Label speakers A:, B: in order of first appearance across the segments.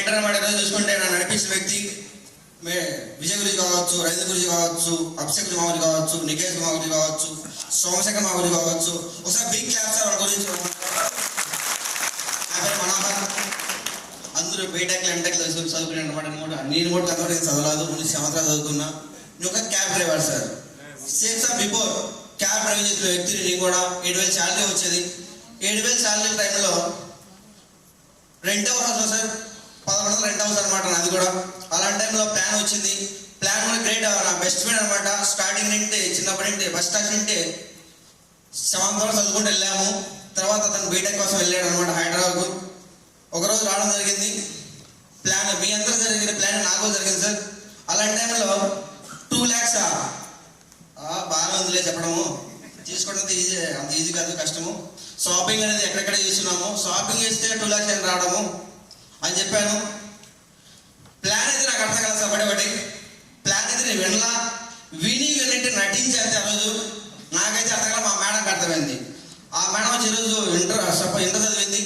A: Mentor అన్నమాట. ఈరోజు చూసుకుంటే నన్ను నడిపించిన వ్యక్తి విజయ్ గురించి కావచ్చు, రైతు గురించి కావచ్చు, అభిషేక్ మామూలు కావచ్చు, నికేష్ మామూలు కావచ్చు, సోమశేఖర్ మామూలు కావచ్చు. ఒకసారి బిగ్ క్లాస్ సార్ వాళ్ళ గురించి. నా పేరు మనోహర్. అందరూ బీటెక్లు ఎంటెక్లు చదువుకునే అనమాట. నేను కూడా కథ చదవలేదు, 3 సంవత్సరాలు చదువుకున్నా. నేను ఒక cab driver sir. Same sir before cab driving చేసిన వ్యక్తిని నేను కూడా 7,000 శాలరీ వచ్చేది. 7,000 శాలరీ టైంలో rent house sir, 1100 rent house అనమాట నాది కూడా. అలాంటి టైంలో ప్లాన్ వచ్చింది. ప్లాన్ కూడా గ్రేట్. నా బెస్ట్ ఫ్రెండ్ అనమాట. స్టార్టింగ్ నుండి చిన్నప్పటి నుండి బస్ స్టాండ్ నుండి 7th వరకు చదువుకుంటూ వెళ్ళాము. తర్వాత అతను బీటెక్ కోసం వెళ్ళాడు అనమాట హైదరాబాద్కు. ఒకరోజు రావడం జరిగింది. ప్లాన్ మీ అందరూ జరిగిన ప్లాన్ నాకు జరిగింది సార్. అలాంటి టైంలో 2 lakhs బాగా ఉందిలే చెప్పడము, తీసుకోవడం అంత ఈజీ కాదు, కష్టము. షాపింగ్ అనేది ఎక్కడెక్కడ చేస్తున్నాము, షాపింగ్ చేస్తే 2 lakhs అని రావడము అని చెప్పాను. ప్లాన్ అయితే నాకు అర్థం కాదు సార్. ఒకటి ప్లాన్ అయితే నేను విన్నట్టు నటించేది. ఆ రోజు నాకైతే అర్థం కాదు, మా మేడంకి అర్థమైంది. ఆ మేడం వచ్చి ఈరోజు ఇంటర్ చదివింది.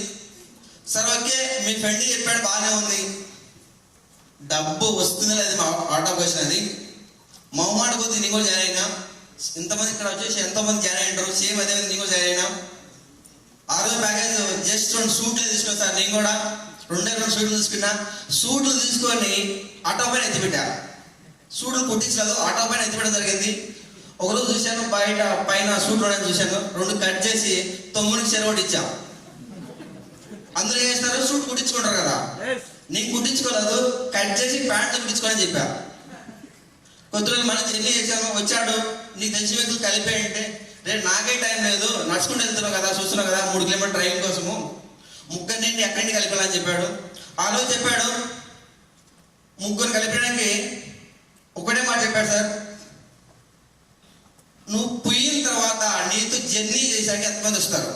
A: సార్ ఓకే మీ ఫ్రెండ్ చెప్పాడు బాగానే ఉంది, డబ్బు వస్తుంది లేదు మా ఆటోకి వచ్చినది. మొహమాట కొద్ది నేను కూడా జాయిన్ అయినా. ఇంతమంది ఇక్కడ వచ్చేసి ఎంతోమంది జాయిన్ అయ్యారు. సేమ్ అదే నేను కూడా జాయిన్ అయినా. ఆ రోజు ప్యాకేజ్ జస్ట్ 2 సూట్లు తీసుకున్నా సార్. నేను కూడా 2 సూట్లు తీసుకున్నా. సూట్లు తీసుకొని ఆటో పైన ఎత్తిపెట్టా. సూట్లు కుట్టించలేదు, ఆటో పైన ఎత్తిపెట్టడం జరిగింది. ఒకరోజు చూశాను బయట పైన సూట్లు చూశాను. 2 కట్ చేసి 9కి చెరవటి ఇచ్చా. అందరూ ఏం చేస్తారు, సూట్ కుట్టించుకుంటారు కదా. నేను కుట్టించుకోలేదు, కట్ చేసి ప్యాంట్లు కుట్టించుకోని చెప్పా. కొద్ది రోజులు మనం జర్నీ చేసాము. వచ్చాడు, నీకు తెలిసిన వ్యక్తులు కలిపేయంటే రేపు నాకే టైం లేదు, నడుచుకుంటూ వెళ్తున్నావు కదా, చూస్తున్నావు కదా, 3 కిలోమీటర్ డ్రైవింగ్ కోసము, ముగ్గురిని ఎక్కడికి కలిపాలని చెప్పాడు. ఆ రోజు చెప్పాడు. ముగ్గురు కలిపడానికి ఒకటే మాట చెప్పాడు సార్, నువ్వు పోయిన తర్వాత నీతో జర్నీ చేశాక ఎంతమంది వస్తారు?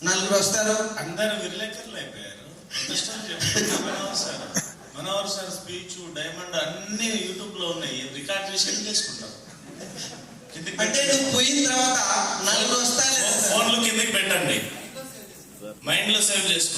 A: 4 వస్తారు.
B: అందరూ విలేకరులు అయిపోయారు. మనోహర్ సార్ స్పీచ్, డైమండ్ అన్ని యూట్యూబ్ లో ఉన్నాయి, రికార్డ్ చేసి చేసుకుంటారు.
A: అంటే నువ్వు పోయిన తర్వాత 4 వస్తారు.
B: ఫోన్లు కిందకి పెట్టండి, మైండ్ లో సేవ్ చేసుకోండి.